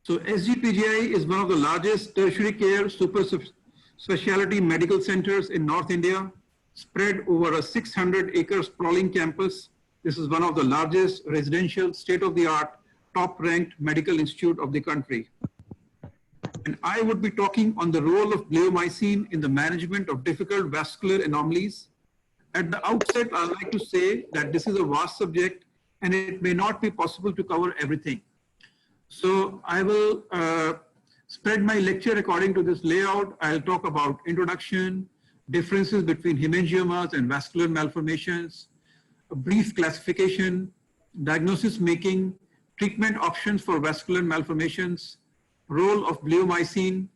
So SGPGI is one of the largest tertiary care super specialty medical centers in North India, spread over a 600-acre sprawling campus. This is one of the largest residential, state-of-the-art, top-ranked medical institute of the country. And I would be talking on the role of bleomycin in the management of difficult vascular anomalies. At the outset, I'd like to say that this is a vast subject and it may not be possible to cover everything. So I will spread my lecture according to this layout. I'll talk about introduction, differences between hemangiomas and vascular malformations, a brief classification, diagnosis making, treatment options for vascular malformations, role of bleomycin,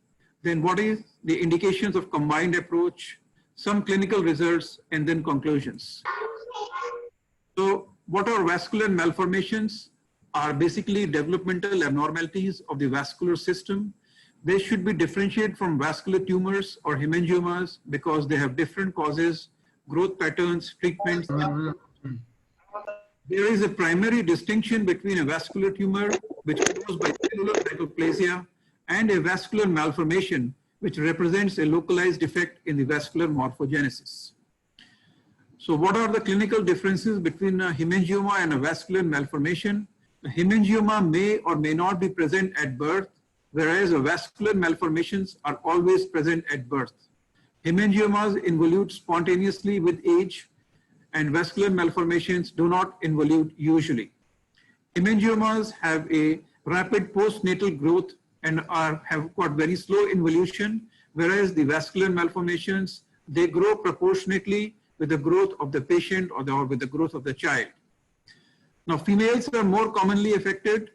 then what is the indications of combined approach, some clinical results, and then conclusions. So what are vascular malformations? Are basically developmental abnormalities of the vascular system. They should be differentiated from vascular tumors or hemangiomas because they have different causes, growth patterns, treatments. There is a primary distinction between a vascular tumor, which grows by cellular hyperplasia, and a vascular malformation, which represents a localized defect in the vascular morphogenesis. So what are the clinical differences between a hemangioma and a vascular malformation? A hemangioma may or may not be present at birth, whereas vascular malformations are always present at birth. Hemangiomas involute spontaneously with age, and vascular malformations do not involute usually. Hemangiomas have a rapid postnatal growth and have got very slow involution, whereas the vascular malformations, they grow proportionately with the growth of the patient or with the growth of the child. Now, females are more commonly affected.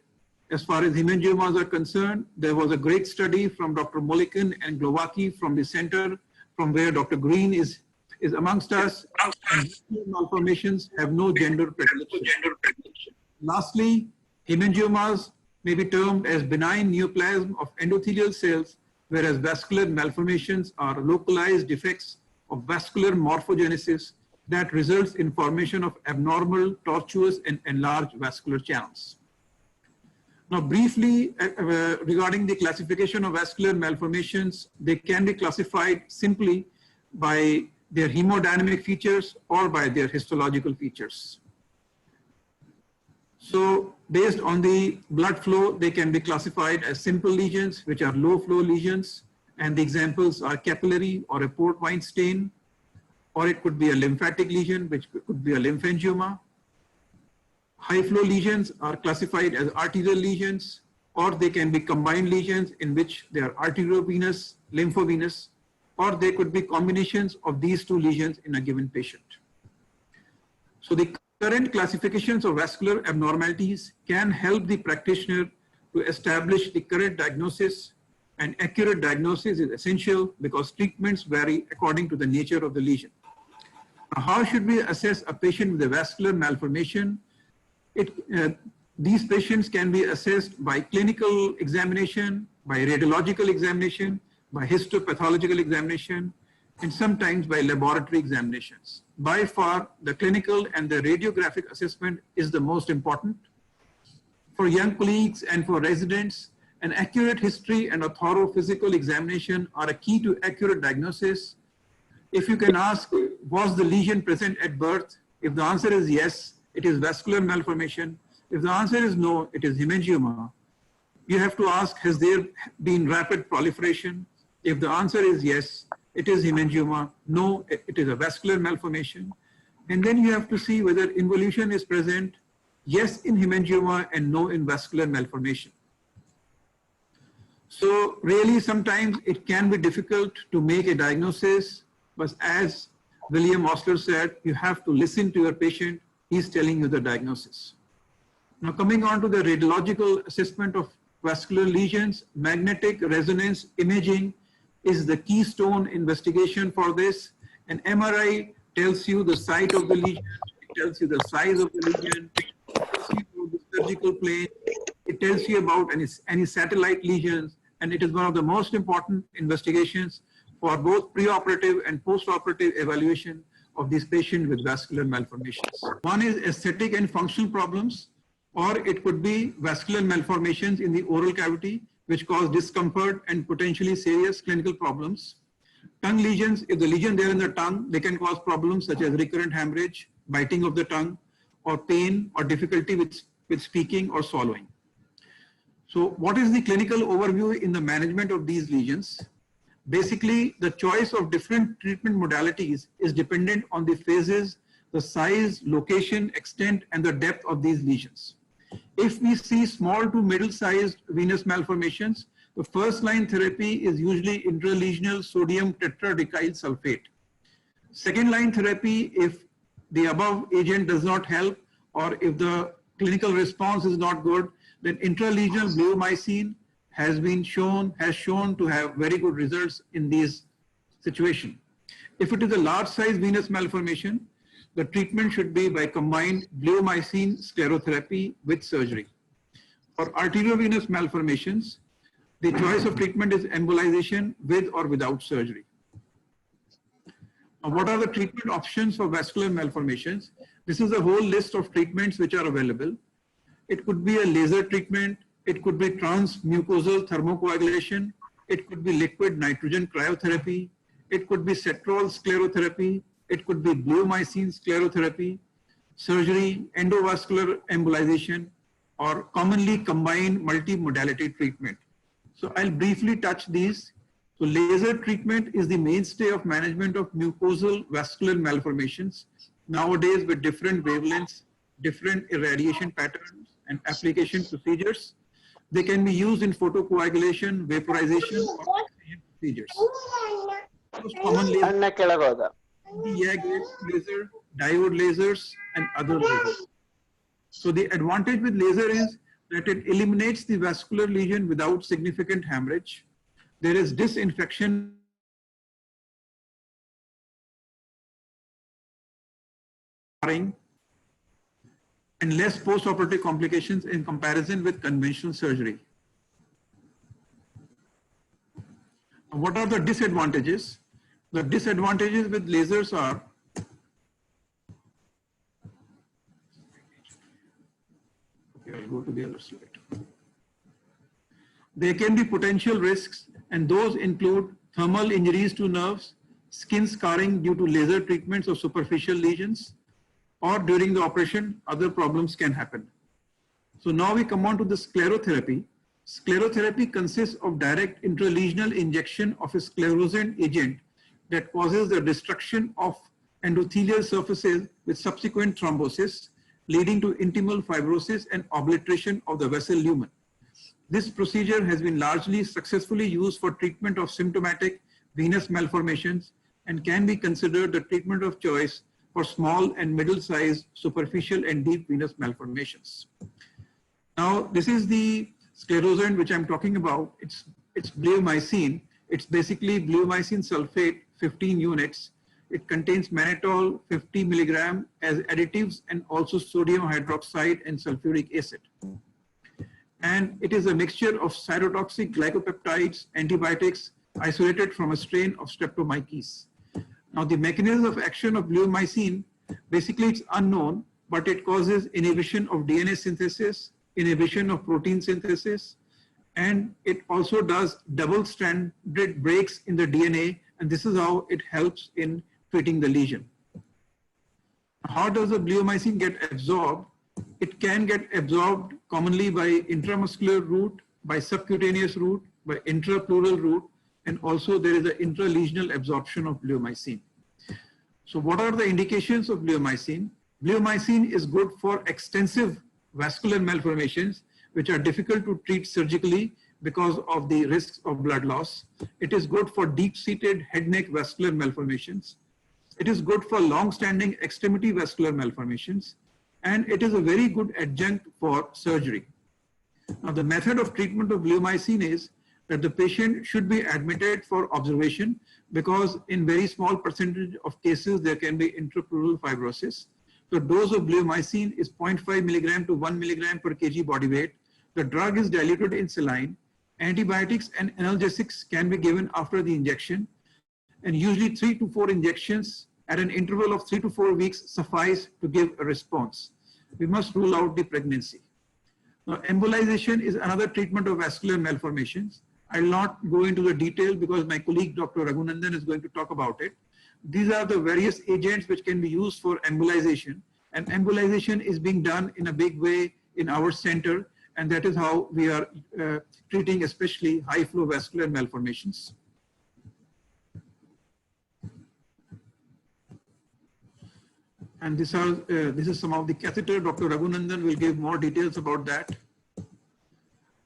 As far as hemangiomas are concerned, there was a great study from Dr. Molikin and Glowacki from the center from where Dr. Green is amongst us. Malformations have no gender predilection. Lastly, hemangiomas may be termed as benign neoplasm of endothelial cells, whereas vascular malformations are localized defects of vascular morphogenesis that results in formation of abnormal, tortuous, and enlarged vascular channels. Now, briefly regarding the classification of vascular malformations, they can be classified simply by their hemodynamic features or by their histological features. So based on the blood flow, they can be classified as simple lesions, which are low flow lesions. And the examples are capillary or a port wine stain, or it could be a lymphatic lesion, which could be a lymphangioma. High flow lesions are classified as arterial lesions, or they can be combined lesions in which they are arteriovenous, lymphovenous, or they could be combinations of these two lesions in a given patient. So the current classifications of vascular abnormalities can help the practitioner to establish the correct diagnosis, and accurate diagnosis is essential because treatments vary according to the nature of the lesion. Now, how should we assess a patient with a vascular malformation? These patients can be assessed by clinical examination, by radiological examination, by histopathological examination, and sometimes by laboratory examinations. By far, the clinical and the radiographic assessment is the most important. For young colleagues and for residents, an accurate history and a thorough physical examination are a key to accurate diagnosis. If you can ask, was the lesion present at birth? If the answer is yes, it is vascular malformation. If the answer is no, it is hemangioma. You have to ask, has there been rapid proliferation? If the answer is yes, it is hemangioma. No, it is a vascular malformation. And then you have to see whether involution is present, yes in hemangioma and no in vascular malformation. So really sometimes it can be difficult to make a diagnosis, but as William Osler said, you have to listen to your patient. He's telling you the diagnosis. Now coming on to the radiological assessment of vascular lesions, magnetic resonance imaging is the keystone investigation for this. An MRI tells you the site of the lesion, it tells you the size of the lesion, it tells you about the surgical plane, it tells you about any satellite lesions, and it is one of the most important investigations for both preoperative and postoperative evaluation of these patients with vascular malformations. One is aesthetic and functional problems. or it could be vascular malformations in the oral cavity, which cause discomfort and potentially serious clinical problems. Tongue lesions, if the lesion there in the tongue, they can cause problems such as recurrent hemorrhage, biting of the tongue, or pain or difficulty with speaking or swallowing. So what is the clinical overview in the management of these lesions? Basically, the choice of different treatment modalities is dependent on the phases, the size, location, extent, and the depth of these lesions. If we see small to middle-sized venous malformations, the first-line therapy is usually intralesional sodium tetradecyl sulfate. Second-line therapy, if the above agent does not help or if the clinical response is not good, then intralesional bleomycin has shown to have very good results in these situations. If it is a large-size venous malformation, the treatment should be by combined bleomycin sclerotherapy with surgery. For arteriovenous malformations, the choice of treatment is embolization with or without surgery. Now, what are the treatment options for vascular malformations? This is a whole list of treatments which are available. It could be a laser treatment, it could be transmucosal thermocoagulation, it could be liquid nitrogen cryotherapy, it could be cetrol sclerotherapy, it could be bleomycin sclerotherapy, surgery, endovascular embolization, or commonly combined multimodality treatment. So I'll briefly touch these. So laser treatment is the mainstay of management of mucosal vascular malformations. Nowadays, with different wavelengths, different irradiation patterns, and application procedures, they can be used in photocoagulation, vaporization, or oxygen procedures. Most common laser, YAG laser, diode lasers, and other lasers. So the advantage with laser is that it eliminates the vascular lesion without significant hemorrhage. There is disinfection and less post-operative complications in comparison with conventional surgery. What are the disadvantages? The disadvantages with lasers are I'll go to the other slide. There can be potential risks, and those include thermal injuries to nerves, skin scarring due to laser treatments of superficial lesions, or during the operation, other problems can happen. So now we come on to the sclerotherapy. Sclerotherapy consists of direct intralesional injection of a sclerosant agent that causes the destruction of endothelial surfaces with subsequent thrombosis, leading to intimal fibrosis and obliteration of the vessel lumen. This procedure has been largely successfully used for treatment of symptomatic venous malformations and can be considered the treatment of choice for small and middle-sized superficial and deep venous malformations. Now, this is the sclerosant which I'm talking about. It's bleomycin. It's basically bleomycin sulfate, 15 units. It contains mannitol 50 milligram as additives and also sodium hydroxide and sulfuric acid. And it is a mixture of cytotoxic glycopeptides, antibiotics, isolated from a strain of Streptomyces. Now, the mechanism of action of bleomycin, basically it's unknown, but it causes inhibition of DNA synthesis, inhibition of protein synthesis, and it also does double-stranded breaks in the DNA, and this is how it helps in treating the lesion. How does the bleomycin get absorbed? It can get absorbed commonly by intramuscular route, by subcutaneous route, by intrapleural route, and also there is an intralesional absorption of bleomycin. So what are the indications of bleomycin? Bleomycin is good for extensive vascular malformations, which are difficult to treat surgically because of the risks of blood loss. It is good for deep-seated head-neck vascular malformations. It is good for long-standing extremity vascular malformations, and it is a very good adjunct for surgery. Now, the method of treatment of bleomycin is that the patient should be admitted for observation because in very small percentage of cases, there can be intrapleural fibrosis. The dose of bleomycin is 0.5 milligram to 1 milligram per kg body weight. The drug is diluted in saline. Antibiotics and analgesics can be given after the injection, and usually 3 to 4 injections at an interval of 3 to 4 weeks suffice to give a response. We must rule out the pregnancy. Now, embolization is another treatment of vascular malformations. I will not go into the detail because my colleague Dr. Raghunandan is going to talk about it. These are the various agents which can be used for embolization, and embolization is being done in a big way in our center, and that is how we are treating especially high flow vascular malformations. And this is some of the catheter. Dr. Raghunandan will give more details about that.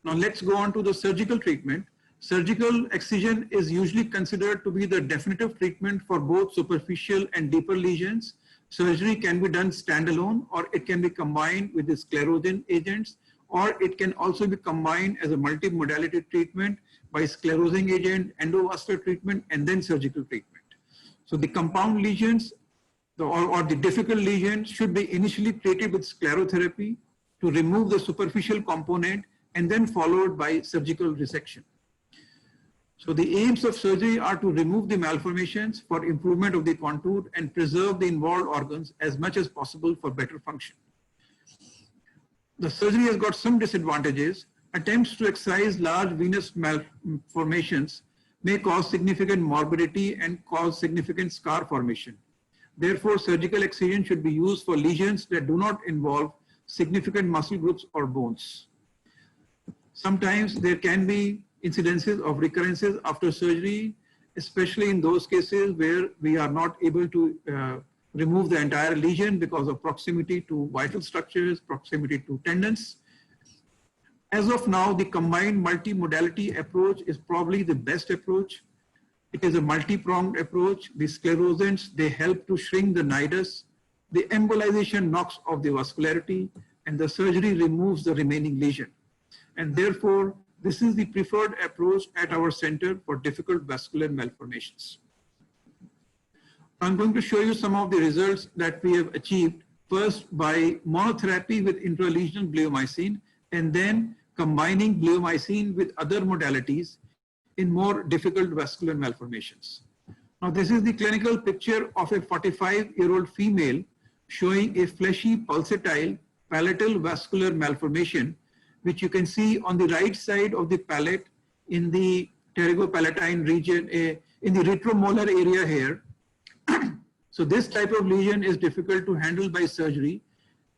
Now let's go on to the surgical treatment. Surgical excision is usually considered to be the definitive treatment for both superficial and deeper lesions. Surgery can be done standalone, or it can be combined with the sclerosing agents, or it can also be combined as a multimodality treatment by sclerosing agent, endovascular treatment, and then surgical treatment. So the compound lesions or the difficult lesions should be initially treated with sclerotherapy to remove the superficial component and then followed by surgical resection. So the aims of surgery are to remove the malformations for improvement of the contour and preserve the involved organs as much as possible for better function. The surgery has got some disadvantages. Attempts to excise large venous malformations may cause significant morbidity and cause significant scar formation. Therefore, surgical excision should be used for lesions that do not involve significant muscle groups or bones. Sometimes there can be incidences of recurrences after surgery, especially in those cases where we are not able to remove the entire lesion because of proximity to vital structures, proximity to tendons. As of now, the combined multimodality approach is probably the best approach. It is a multi-pronged approach. The sclerosants, they help to shrink the nidus. The embolization knocks off the vascularity, and the surgery removes the remaining lesion. And therefore, this is the preferred approach at our center for difficult vascular malformations. I'm going to show you some of the results that we have achieved, first by monotherapy with intralesional bleomycin, and then combining bleomycin with other modalities in more difficult vascular malformations. Now, this is the clinical picture of a 45-year-old female showing a fleshy pulsatile palatal vascular malformation, which you can see on the right side of the palate in the pterygopalatine region, in the retromolar area here. So this type of lesion is difficult to handle by surgery,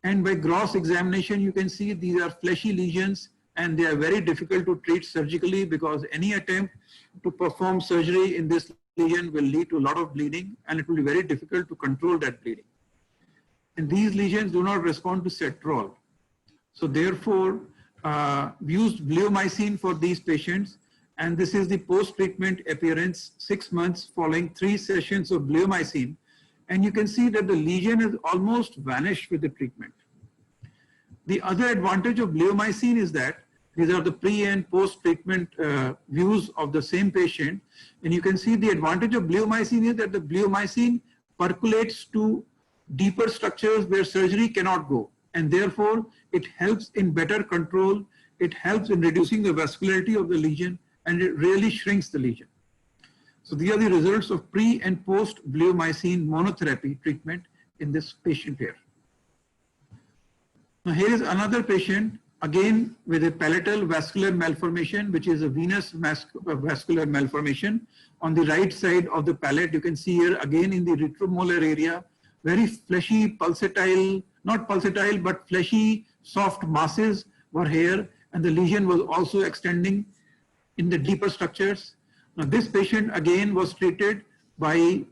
and by gross examination you can see these are fleshy lesions, and they are very difficult to treat surgically because any attempt to perform surgery in this lesion will lead to a lot of bleeding, and it will be very difficult to control that bleeding. And these lesions do not respond to cetrol. So therefore, we used bleomycin for these patients, and this is the post-treatment appearance 6 months following 3 sessions of bleomycin. And you can see that the lesion has almost vanished with the treatment. The other advantage of bleomycin is that these are the pre and post-treatment views of the same patient. And you can see the advantage of bleomycin is that the bleomycin percolates to deeper structures where surgery cannot go. And therefore, it helps in better control. It helps in reducing the vascularity of the lesion, and it really shrinks the lesion. So these are the results of pre and post bleomycin monotherapy treatment in this patient here. Now here is another patient, again with a palatal vascular malformation, which is a venous vascular malformation. On the right side of the palate, you can see here again in the retromolar area, very fleshy pulsatile, not pulsatile, but fleshy soft masses were here, and the lesion was also extending in the deeper structures. Now this patient again was treated by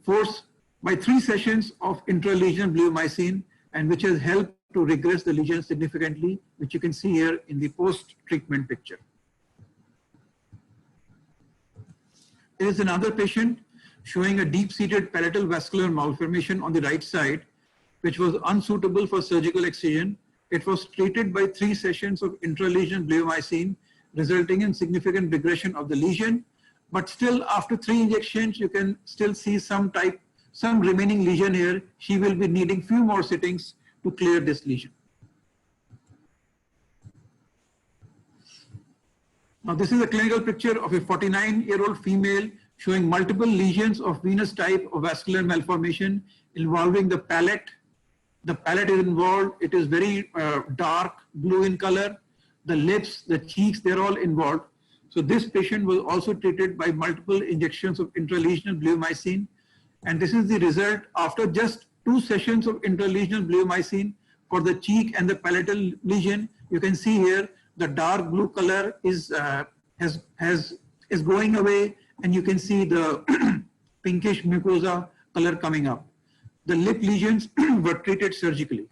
3 sessions of intralesional bleomycin, and which has helped to regress the lesion significantly, which you can see here in the post-treatment picture. There is another patient showing a deep-seated palatal vascular malformation on the right side, which was unsuitable for surgical excision. It was treated by 3 sessions of intralesional bleomycin, resulting in significant regression of the lesion. But still, after 3 injections, you can still see some remaining lesion here. She will be needing few more sittings to clear this lesion. Now, this is a clinical picture of a 49-year-old female showing multiple lesions of venous type of vascular malformation involving the palate, The palate is involved. It is very dark blue in color. The lips, the cheeks, they're all involved. So this patient was also treated by multiple injections of intralesional bleomycin. And this is the result after just 2 sessions of intralesional bleomycin for the cheek and the palatal lesion. You can see here the dark blue color is going away, and you can see the pinkish mucosa color coming up. The lip lesions were treated surgically.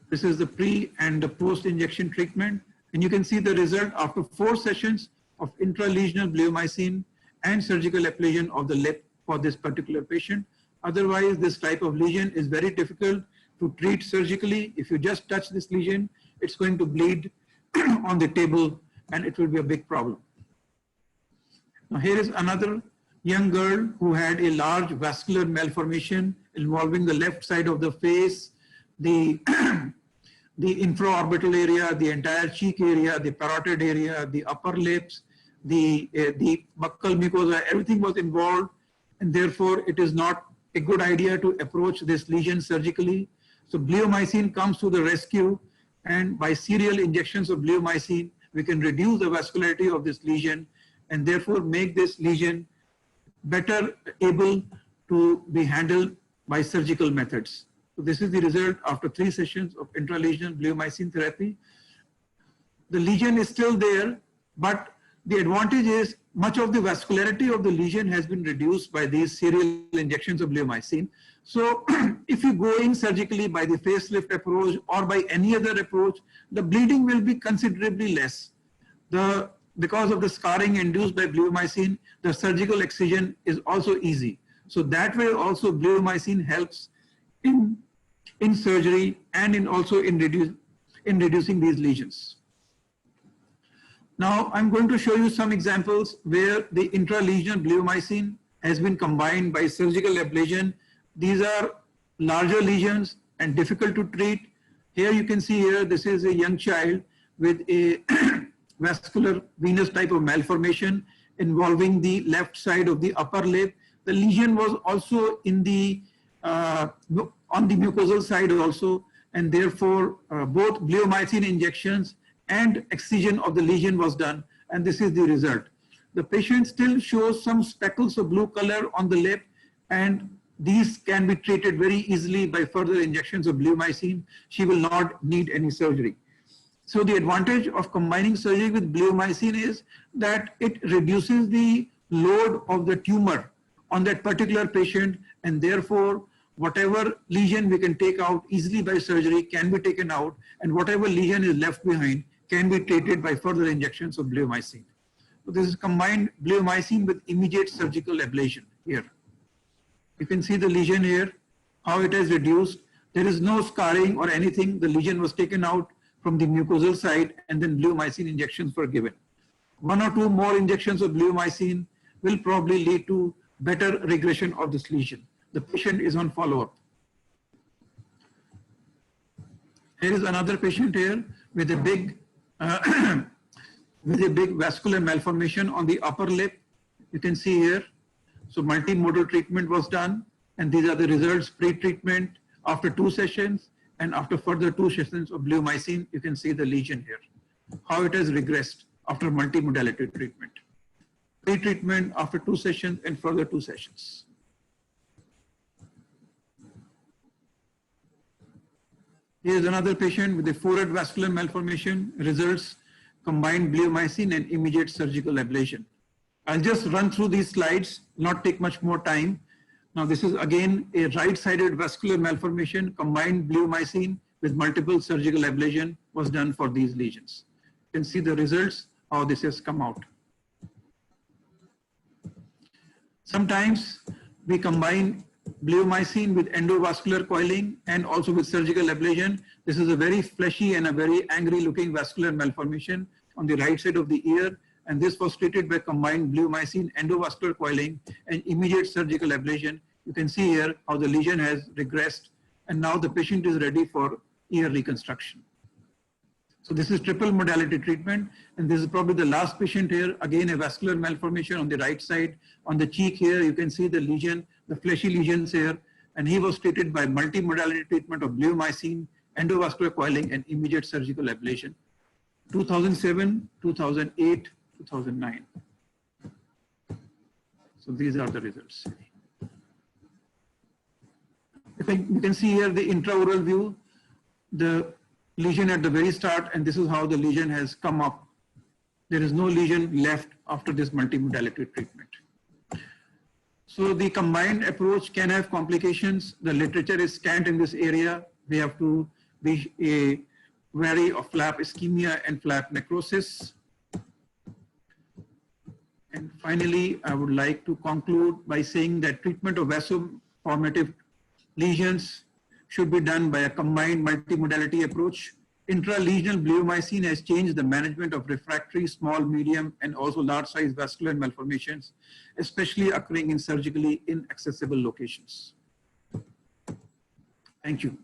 This is the pre and the post injection treatment, and you can see the result after 4 sessions of intralesional bleomycin and surgical ablation of the lip for this particular patient. Otherwise, this type of lesion is very difficult to treat surgically. If you just touch this lesion, it's going to bleed on the table, and it will be a big problem. Now here is another young girl who had a large vascular malformation involving the left side of the face, the infraorbital area, the entire cheek area, the parotid area, the upper lips, the buccal mucosa, everything was involved, and therefore it is not a good idea to approach this lesion surgically. So bleomycin comes to the rescue, and by serial injections of bleomycin, we can reduce the vascularity of this lesion and therefore make this lesion better able to be handled by surgical methods. So this is the result after 3 sessions of intralesional bleomycin therapy. The lesion is still there, but the advantage is much of the vascularity of the lesion has been reduced by these serial injections of bleomycin. So if you go in surgically by the facelift approach or by any other approach, the bleeding will be considerably less. Because of the scarring induced by bleomycin, the surgical excision is also easy. So that way also bleomycin helps in surgery and also in reducing these lesions. Now I'm going to show you some examples where the intralesional bleomycin has been combined by surgical ablation. These are larger lesions and difficult to treat. Here you can see here, this is a young child with a vascular venous type of malformation involving the left side of the upper lip. The lesion was also in the on the mucosal side also, and therefore both bleomycin injections and excision of the lesion was done, and this is the result. The patient still shows some speckles of blue color on the lip, and these can be treated very easily by further injections of bleomycin. She will not need any surgery. So the advantage of combining surgery with bleomycin is that it reduces the load of the tumor on that particular patient, and therefore whatever lesion we can take out easily by surgery can be taken out, and whatever lesion is left behind can be treated by further injections of bleomycin. So this is combined bleomycin with immediate surgical ablation here. You can see the lesion here, how it has reduced. There is no scarring or anything. The lesion was taken out from the mucosal side, and then bleomycin injections were given. 1 or 2 more injections of bleomycin will probably lead to better regression of this lesion. The patient is on follow-up. Here is another patient here with a big vascular malformation on the upper lip. You can see here. So multimodal treatment was done, and these are the results pre-treatment after 2 sessions, and after further 2 sessions of bleomycin. You can see the lesion here, how it has regressed after multimodality treatment. Pre-treatment after 2 sessions and further 2 sessions. Here is another patient with a forehead vascular malformation, results combined bleomycin and immediate surgical ablation. I'll just run through these slides, not take much more time. Now this is again a right-sided vascular malformation, combined bleomycin with multiple surgical ablation was done for these lesions. You can see the results, how this has come out. Sometimes we combine bleomycin with endovascular coiling and also with surgical ablation. This is a very fleshy and a very angry looking vascular malformation on the right side of the ear, and this was treated by combined bleomycin, endovascular coiling, and immediate surgical ablation. You can see here how the lesion has regressed, and now the patient is ready for ear reconstruction. So this is triple modality treatment, and this is probably the last patient here. Again, a vascular malformation on the right side. On the cheek here, you can see the lesion, the fleshy lesions here, and he was treated by multimodality treatment of bleomycin, endovascular coiling, and immediate surgical ablation. 2007, 2008, 2009. So these are the results. You can see here the intraoral view, the lesion at the very start, and this is how the lesion has come up. There is no lesion left after this multimodality treatment. So the combined approach can have complications. The literature is scant in this area. We have to be wary of flap ischemia and flap necrosis. And finally, I would like to conclude by saying that treatment of vasoformative lesions should be done by a combined multimodality approach. Intralesional bleomycin has changed the management of refractory, small, medium, and also large size vascular malformations, especially occurring in surgically inaccessible locations. Thank you.